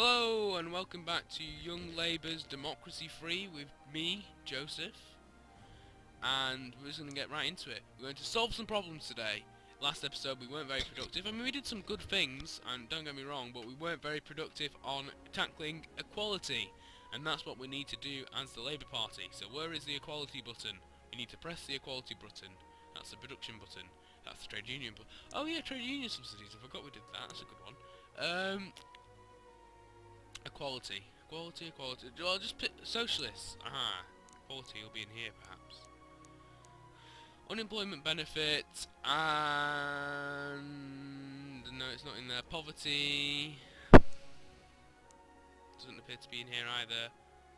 Hello and welcome back to Young Labour's Democracy Free with me, Joseph. And we're just going to get right into it. We're going to solve some problems today. Last episode we weren't very productive. I mean, we did some good things, and don't get me wrong, but we weren't very productive on tackling equality. And that's what we need to do as the Labour Party. So where is the equality button? We need to press the equality button. That's the production button. That's the trade union button. Oh yeah, trade union subsidies. I forgot we did that. That's a good one. Equality. Equality. Well, just put socialists. Aha. Equality will be in here, perhaps. Unemployment benefit, and... no, it's not in there. Poverty. Doesn't appear to be in here either.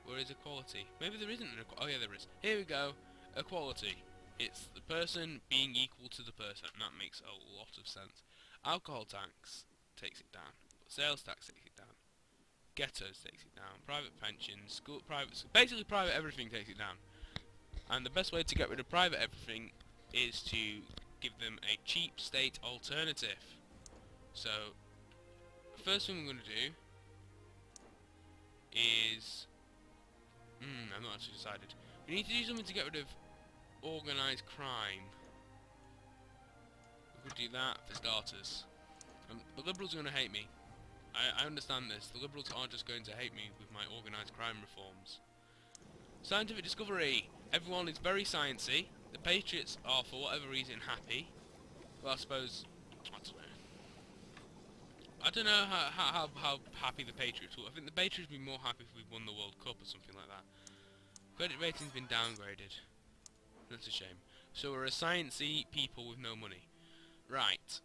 Where is equality? Maybe there isn't an equality. Oh yeah, there is. Here we go. Equality. It's the person being equal to the person. And that makes a lot of sense. Alcohol tax takes it down. Sales tax takes it down. Ghettos takes it down. Private pensions, basically private everything takes it down. And the best way to get rid of private everything is to give them a cheap state alternative. So, first thing we're going to do is... I've not actually decided. We need to do something to get rid of organised crime. We could do that for starters. The Liberals are going to hate me. I understand this. The Liberals aren't just going to hate me with my organised crime reforms. Scientific discovery. Everyone is very sciencey. The Patriots are, for whatever reason, happy. Well, I suppose... I don't know how happy the Patriots will. I think the Patriots would be more happy if we won the World Cup or something like that. Credit rating's been downgraded. That's a shame. So we're a sciencey people with no money. Right.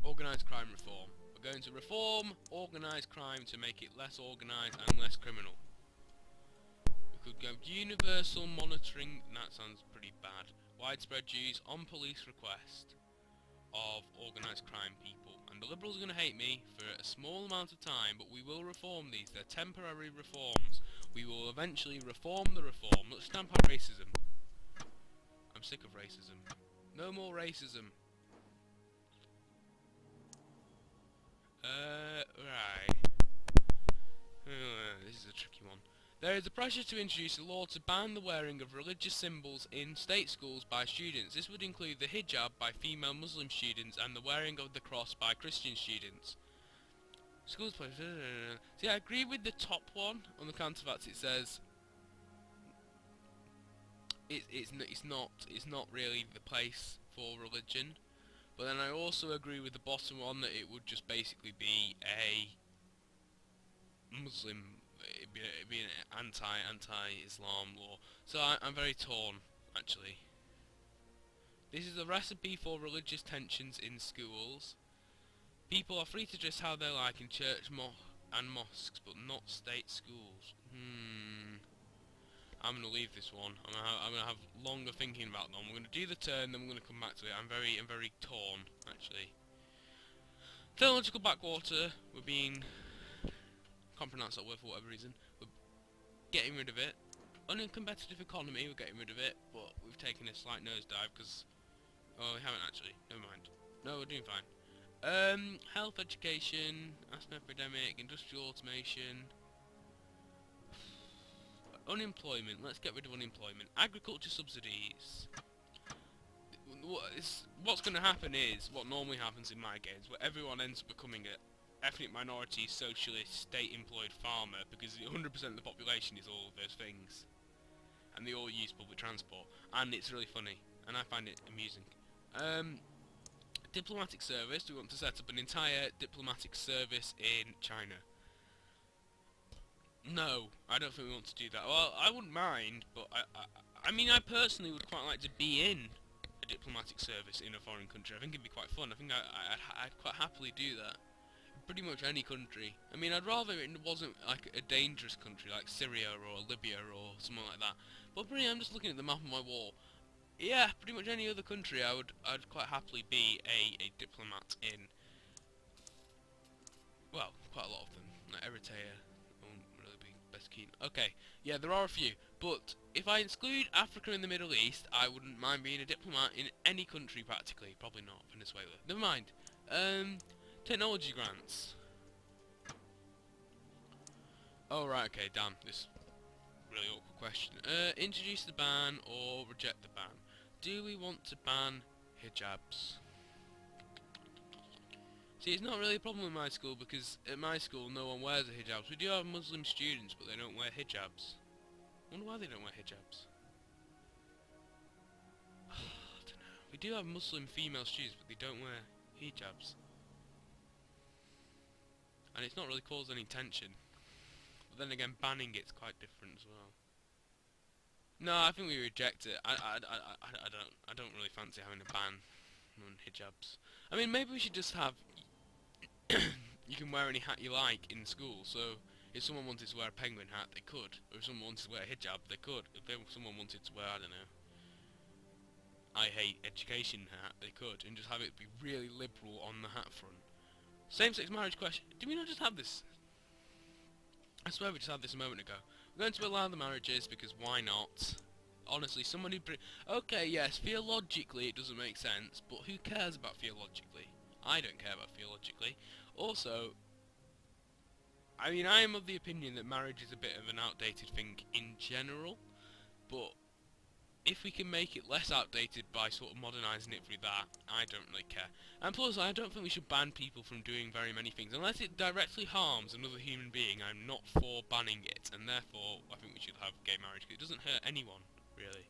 Organised crime reform. We're going to reform organised crime to make it less organised and less criminal. We could go universal monitoring. That sounds pretty bad. Widespread use on police request of organised crime people. And the Liberals are going to hate me for a small amount of time, but we will reform these. They're temporary reforms. We will eventually reform the reform. Let's stamp out racism. I'm sick of racism. No more racism. Right. This is a tricky one. There is a pressure to introduce a law to ban the wearing of religious symbols in state schools by students. This would include the hijab by female Muslim students and the wearing of the cross by Christian students. Schools play... See, I agree with the top one. On the counter fact, it says... It's not really the place for religion. But then I also agree with the bottom one that it would just basically be a Muslim, it'd be an anti-Islam law. So I'm very torn, actually. This is a recipe for religious tensions in schools. People are free to dress how they like in church and mosques, but not state schools. I'm going to leave this one. I'm going to have longer thinking about them. We're going to do the turn, then we're going to come back to it. I'm very torn, actually. Technological backwater. We're being... can't pronounce that word for whatever reason. We're getting rid of it. Uncompetitive economy, we're getting rid of it, but we've taken a slight nosedive because... oh, we haven't actually. Never mind. No, we're doing fine. Health, education, asthma epidemic, industrial automation... unemployment. Let's get rid of unemployment. Agriculture subsidies. What's going to happen is what normally happens in my games, where everyone ends up becoming a ethnic minority, socialist, state-employed farmer, because 100% of the population is all of those things, and they all use public transport, and it's really funny, and I find it amusing. Diplomatic service. We want to set up an entire diplomatic service in China. No, I don't think we want to do that. Well, I wouldn't mind, but I mean, I personally would quite like to be in a diplomatic service in a foreign country. I think it'd be quite fun. I think I'd quite happily do that. Pretty much any country. I mean, I'd rather it wasn't like a dangerous country like Syria or Libya or something like that. But pretty, I'm just looking at the map on my wall. Yeah, pretty much any other country I'd quite happily be a diplomat in. Well, quite a lot of them. Like Eritrea. Best keen. Okay, yeah, there are a few, but if I exclude Africa and the Middle East, I wouldn't mind being a diplomat in any country practically. Probably not Venezuela. Never mind. Technology grants. Oh right, okay, damn, this really awkward question. Introduce the ban or reject the ban? Do we want to ban hijabs? See, it's not really a problem in my school because at my school no one wears a hijab. We do have Muslim students, but they don't wear hijabs. I wonder why they don't wear hijabs. I don't know. We do have Muslim female students, but they don't wear hijabs. And it's not really caused any tension. But then again, banning it's quite different as well. No, I think we reject it. I don't really fancy having a ban on hijabs. I mean, maybe we should just have you can wear any hat you like in school. So if someone wanted to wear a penguin hat, they could. Or if someone wanted to wear a hijab, they could. If someone wanted to wear, I don't know, I hate education hat, they could, and just have it be really liberal on the hat front. Same-sex marriage question. Did we not just have this? I swear we just had this a moment ago. We're going to allow the marriages because why not? Honestly, somebody... Okay, yes, theologically it doesn't make sense, but who cares about theologically? I don't care about theologically. Also, I mean, I am of the opinion that marriage is a bit of an outdated thing in general, but if we can make it less outdated by sort of modernising it through that, I don't really care. And plus, I don't think we should ban people from doing very many things. Unless it directly harms another human being, I'm not for banning it, and therefore, I think we should have gay marriage, because it doesn't hurt anyone, really.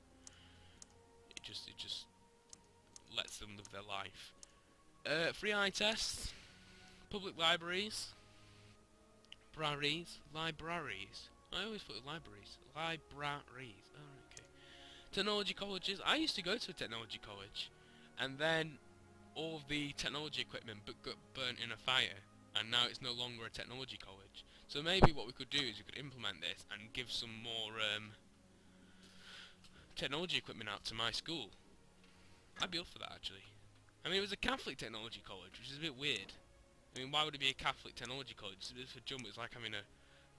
It just lets them live their life. Free eye tests, public libraries, libraries. I always thought libraries. Libraries. Oh, okay. Technology colleges. I used to go to a technology college, and then all of the technology equipment got burnt in a fire, and now it's no longer a technology college. So maybe what we could do is we could implement this and give some more technology equipment out to my school. I'd be up for that, actually. I mean, it was a Catholic technology college, which is a bit weird. I mean, why would it be a Catholic technology college? It's a bit of a jump. It's like having a,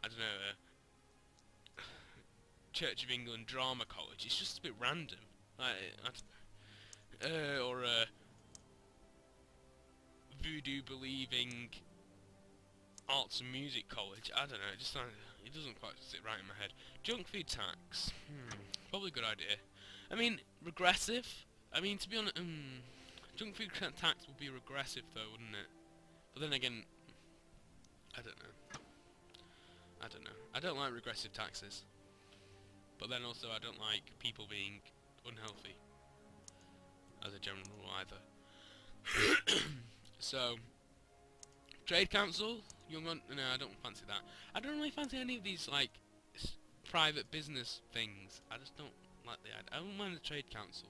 I don't know, a Church of England drama college. It's just a bit random. Or a voodoo believing arts and music college. I don't know. It doesn't quite sit right in my head. Junk food tax. Probably a good idea. I mean, regressive. I mean, to be honest, junk food tax would be regressive though, wouldn't it? But then again, I don't know. I don't like regressive taxes. But then also I don't like people being unhealthy as a general rule either. So, Trade Council, no, I don't fancy that. I don't really fancy any of these like private business things. I just don't like the idea. I don't mind the Trade Council.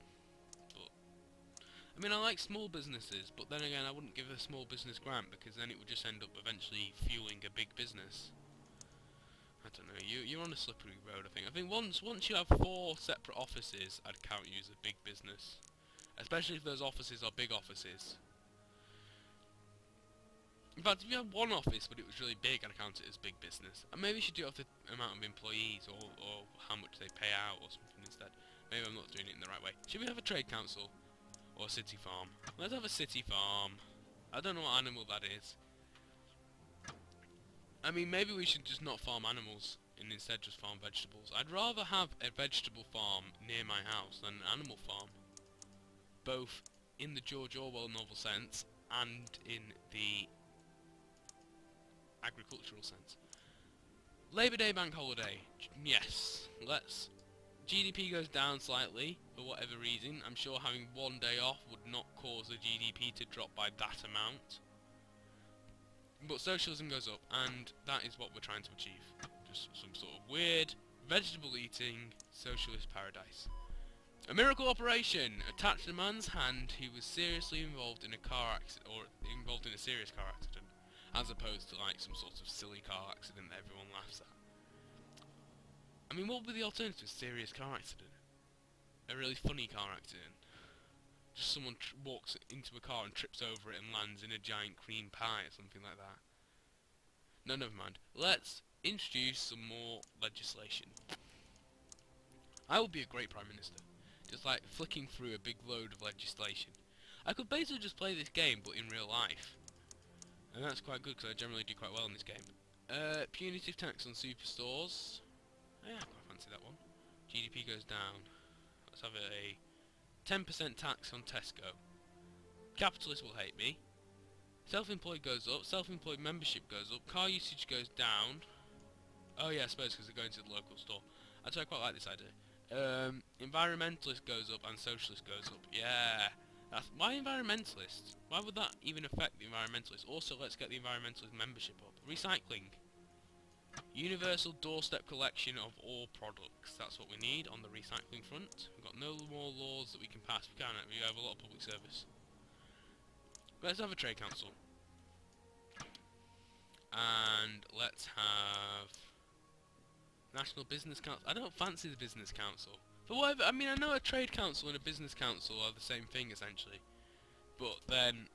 But I mean, I like small businesses, but then again, I wouldn't give a small business grant because then it would just end up eventually fueling a big business. I don't know. You're on a slippery road. I think once you have 4 separate offices, I'd count you as a big business, especially if those offices are big offices. In fact, if you have 1 office but it was really big, I'd count it as big business. And maybe you should do it off the amount of employees or how much they pay out or something instead. Maybe I'm not doing it in the right way. Should we have a trade council or a city farm? Let's have a city farm. I don't know what animal that is. I mean, maybe we should just not farm animals and instead just farm vegetables. I'd rather have a vegetable farm near my house than an animal farm. Both in the George Orwell novel sense and in the agricultural sense. Labour Day bank holiday. Yes, let's. GDP goes down slightly for whatever reason. I'm sure having 1 day off would not cause the GDP to drop by that amount. But socialism goes up, and that is what we're trying to achieve. Just some sort of weird, vegetable-eating, socialist paradise. A miracle operation! Attached a man's hand who was seriously involved in a car accident, or involved in a serious car accident, as opposed to like some sort of silly car accident that everyone laughs at. I mean, what would be the alternative to a serious car accident? A really funny car accident. Just someone walks into a car and trips over it and lands in a giant cream pie or something like that. No, never mind. Let's introduce some more legislation. I would be a great Prime Minister. Just like flicking through a big load of legislation. I could basically just play this game but in real life. And that's quite good because I generally do quite well in this game. Punitive tax on superstores. Yeah, I quite fancy that one. GDP goes down. Let's have a 10% tax on Tesco. Capitalists will hate me. Self-employed goes up. Self-employed membership goes up. Car usage goes down. Oh yeah, I suppose because they're going to the local store. Actually, I quite like this idea. Environmentalist goes up and socialist goes up. Yeah. Why environmentalists? Why would that even affect the environmentalists? Also, let's get the environmentalist membership up. Recycling. Universal doorstep collection of all products. That's what we need on the recycling front. We've got no more laws that we can pass. We can't. We have a lot of public service. Let's have a trade council. And let's have National Business Council. I don't fancy the Business Council. For whatever, I mean, I know a trade council and a business council are the same thing essentially, but then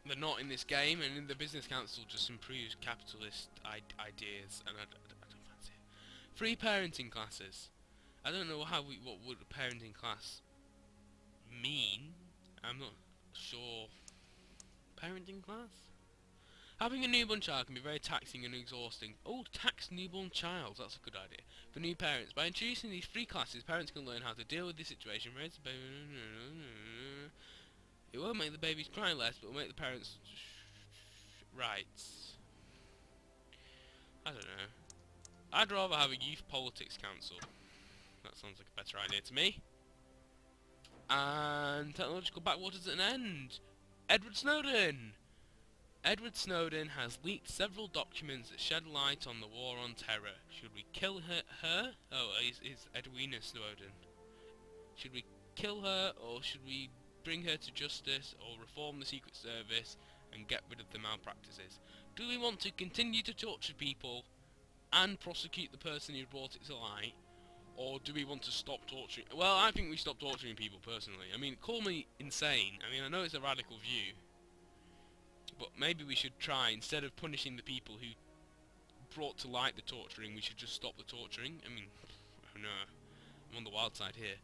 they're not in this game, and in the business council just improves capitalist ideas, and I don't fancy it. Free parenting classes. I don't know what would a parenting class mean. I'm not sure. Parenting class? Having a newborn child can be very taxing and exhausting. Oh, tax newborn child, that's a good idea. For new parents, by introducing these free classes, parents can learn how to deal with the situation, raise the baby. It won't make the babies cry less, but will make the parents rights. I don't know. I'd rather have a youth politics council. That sounds like a better idea to me. And technological backwaters at an end. Edward Snowden! Edward Snowden has leaked several documents that shed light on the war on terror. Should we kill her? Oh, is Edwina Snowden. Should we kill her, or should we bring her to justice, or reform the Secret Service and get rid of the malpractices? Do we want to continue to torture people and prosecute the person who brought it to light, or do we want to stop torturing? Well, I think we stop torturing people personally. I mean, call me insane. I mean, I know it's a radical view, but maybe we should try, instead of punishing the people who brought to light the torturing, we should just stop the torturing. I mean, I don't know, I'm on the wild side here.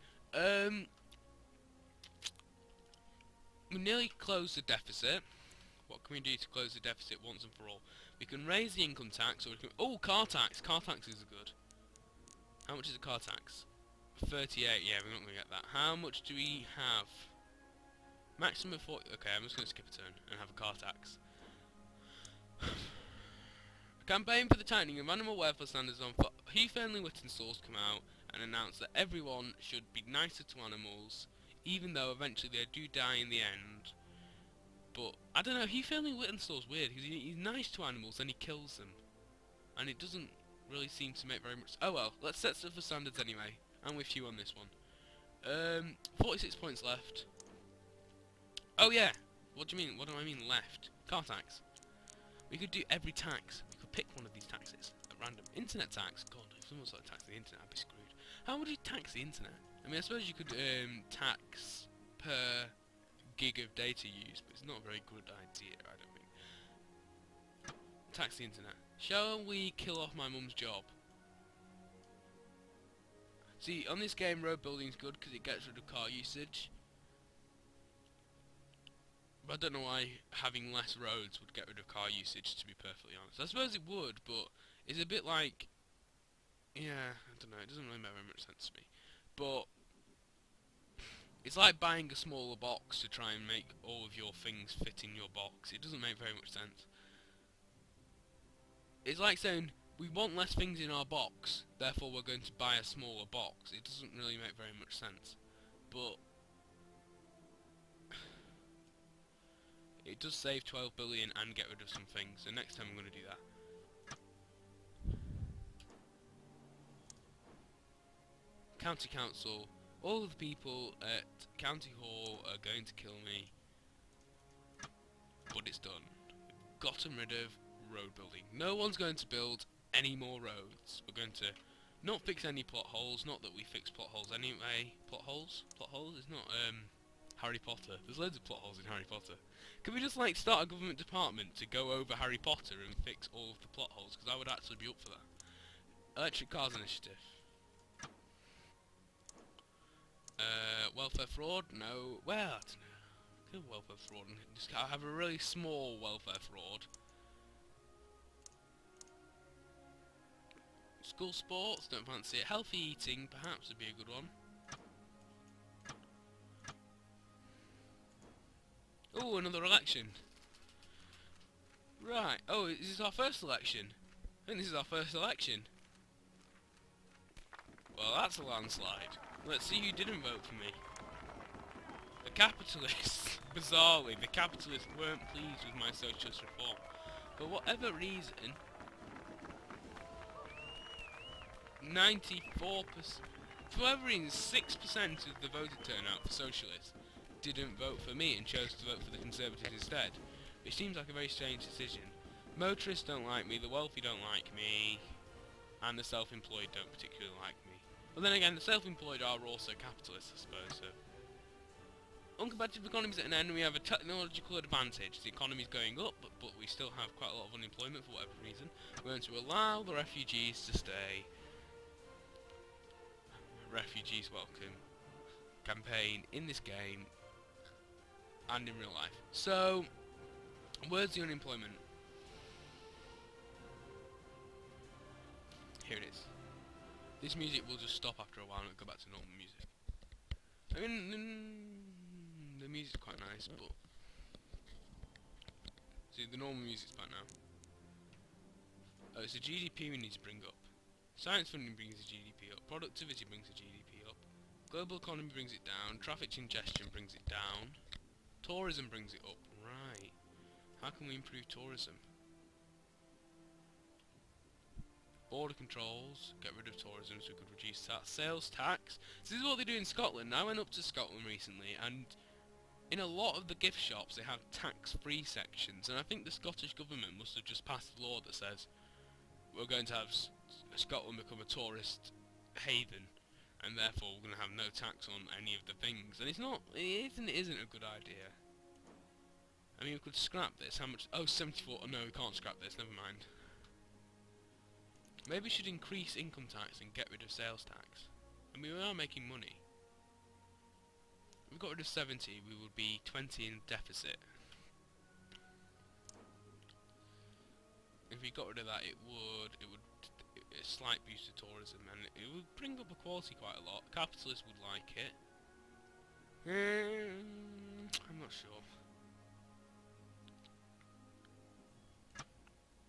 We nearly closed the deficit. What can we do to close the deficit once and for all? We can raise the income tax, or we can... Oh, car tax! Car tax is good. How much is a car tax? 38, yeah, we're not going to get that. How much do we have? Maximum 40... Okay, I'm just going to skip a turn and have a car tax. A campaign for the tightening of animal welfare standards on Hugh Fearnley-Whitton stores come out and announce that everyone should be nicer to animals, even though eventually they do die in the end. But, I don't know, Hugh Fearnley-Whitton store's weird, because he's nice to animals, then he kills them. And it doesn't really seem to make very much... Oh well, let's set stuff for standards anyway. I'm with you on this one. 46 points left. Oh yeah! What do you mean? What do I mean left? Car tax. We could do every tax. We could pick one of these taxes at random. Internet tax. God, if someone started taxing the internet, I'd be screwed. How would you tax the internet? I mean, I suppose you could tax per gig of data used, but it's not a very good idea, I don't think. Tax the internet. Shall we kill off my mum's job? See, on this game, road building's good because it gets rid of car usage. But I don't know why having less roads would get rid of car usage, to be perfectly honest. I suppose it would, but it's a bit like... Yeah, I don't know, it doesn't really make very much sense to me. But it's like buying a smaller box to try and make all of your things fit in your box. It doesn't make very much sense. It's like saying, we want less things in our box, therefore we're going to buy a smaller box. It doesn't really make very much sense. But it does save 12 billion and get rid of some things, so next time I'm going to do that. County Council. All of the people at County Hall are going to kill me. But it's done. We've gotten rid of road building. No one's going to build any more roads. We're going to not fix any plot holes. Not that we fix plot holes anyway. Plot holes? Plot holes? It's not Harry Potter. There's loads of plot holes in Harry Potter. Can we just like start a government department to go over Harry Potter and fix all of the plot holes? Because I would actually be up for that. Electric Cars Initiative. Welfare fraud? No. Well, I don't know. Kill welfare fraud and just have a really small welfare fraud. School sports, don't fancy it. Healthy eating, perhaps would be a good one. Oh, another election. Right. Oh, is this our first election? I think this is our first election. Well, that's a landslide. Let's see who didn't vote for me. The capitalists. Bizarrely, the capitalists weren't pleased with my socialist reform. For whatever reason, 94%, for whatever reason, 6% of the voter turnout for socialists didn't vote for me and chose to vote for the Conservatives instead, which seems like a very strange decision. Motorists don't like me, the wealthy don't like me, and the self-employed don't particularly like me. But then again, the self-employed are also capitalists, I suppose, so... Uncompetitive economies at an end, we have a technological advantage. The economy's going up, but we still have quite a lot of unemployment for whatever reason. We're going to allow the refugees to stay. Refugees welcome campaign in this game and in real life. So, where's the unemployment? Here it is. This music will just stop after a while and go back to normal music. I mean, the music's quite nice, but... See, the normal music's back now. Oh, it's the GDP we need to bring up. Science funding brings the GDP up. Productivity brings the GDP up. Global economy brings it down. Traffic congestion brings it down. Tourism brings it up. Right. How can we improve tourism? Border controls, get rid of tourism so we could reduce that. Sales tax. So this is what they do in Scotland. I went up to Scotland recently, and in a lot of the gift shops they have tax-free sections, and I think the Scottish government must have just passed a law that says we're going to have Scotland become a tourist haven, and therefore we're going to have no tax on any of the things. And it's not, it isn't a good idea. I mean, we could scrap this. How much? Oh, 74. Oh, no, we can't scrap this. Never mind. Maybe we should increase income tax and get rid of sales tax. I mean, we are making money. If we got rid of 70, we would be 20 in deficit. If we got rid of that, it would a slight boost to tourism, and it would bring up equality quite a lot. Capitalists would like it. I'm not sure.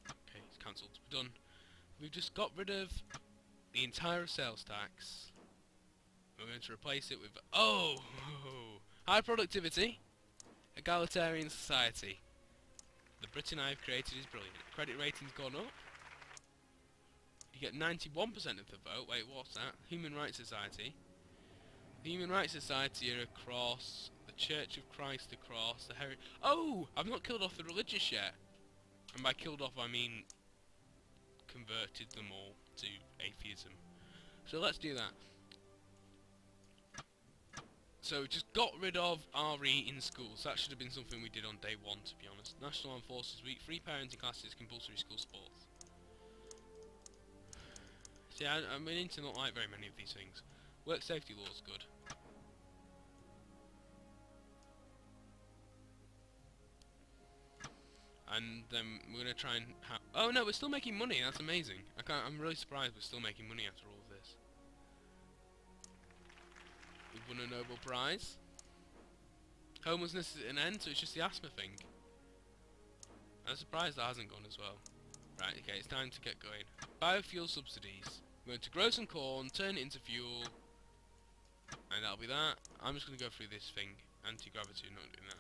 Okay, it's cancelled. We're done. We've just got rid of the entire sales tax. We're going to replace it with high productivity, egalitarian society. The Britain I've created is brilliant. Credit rating's gone up. You get 91% of the vote. Wait, what's that? Human Rights Society. The Human Rights Society are across the Church of Christ, across the Oh! I've not killed off the religious yet. And by killed off I mean converted them all to atheism. So let's do that. So just got rid of RE in schools. That should have been something we did on day one, to be honest. National Armed Forces Week, free parenting classes, compulsory school sports. See, I'm beginning to not like very many of these things. Work safety law's good. And then we're going to try and have... Oh no, we're still making money, that's amazing. I'm really surprised we're still making money after all of this. We've won a Nobel Prize. Homelessness is at an end, so it's just the asthma thing. I'm surprised that hasn't gone as well. Right, okay, it's time to get going. Biofuel subsidies. We're going to grow some corn, turn it into fuel, and that'll be that. I'm just going to go through this thing. Anti-gravity, not doing that.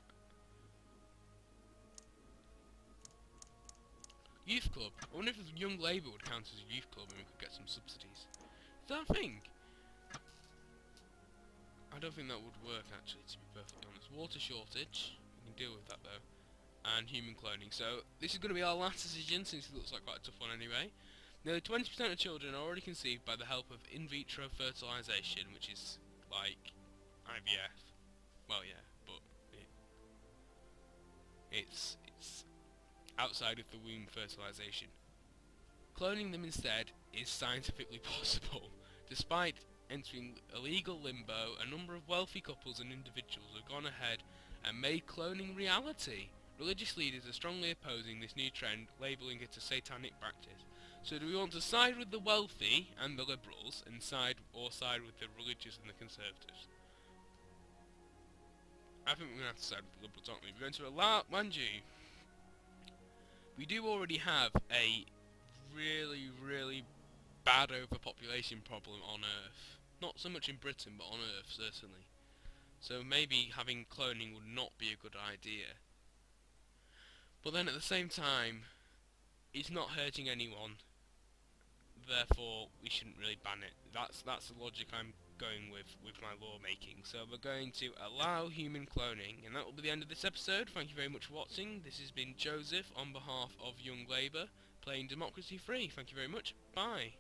Youth club. I wonder if Young Labour would count as a youth club and we could get some subsidies. Is that a thing? I don't think that would work, actually, to be perfectly honest. Water shortage. We can deal with that, though. And human cloning. So, this is going to be our last decision, since it looks like quite a tough one anyway. Nearly 20% of children are already conceived by the help of in vitro fertilisation, which is like IVF. Well, yeah, but it's outside of the womb fertilisation. Cloning them instead is scientifically possible. Despite entering illegal limbo, a number of wealthy couples and individuals have gone ahead and made cloning reality. Religious leaders are strongly opposing this new trend, labelling it a satanic practice. So do we want to side with the wealthy and the liberals, and side with the religious and the conservatives? I think we're going to have to side with the liberals, aren't we? We're going to allow, mind you, we do already have a really bad overpopulation problem on Earth. Not so much in Britain, but on Earth, certainly. So maybe having cloning would not be a good idea. But then at the same time, it's not hurting anyone, therefore we shouldn't really ban it. That's the logic I'm going with my lawmaking. So we're going to allow human cloning, and that will be the end of this episode. Thank you very much for watching. This has been Joseph on behalf of Young Labour, playing Democracy Free. Thank you very much. Bye.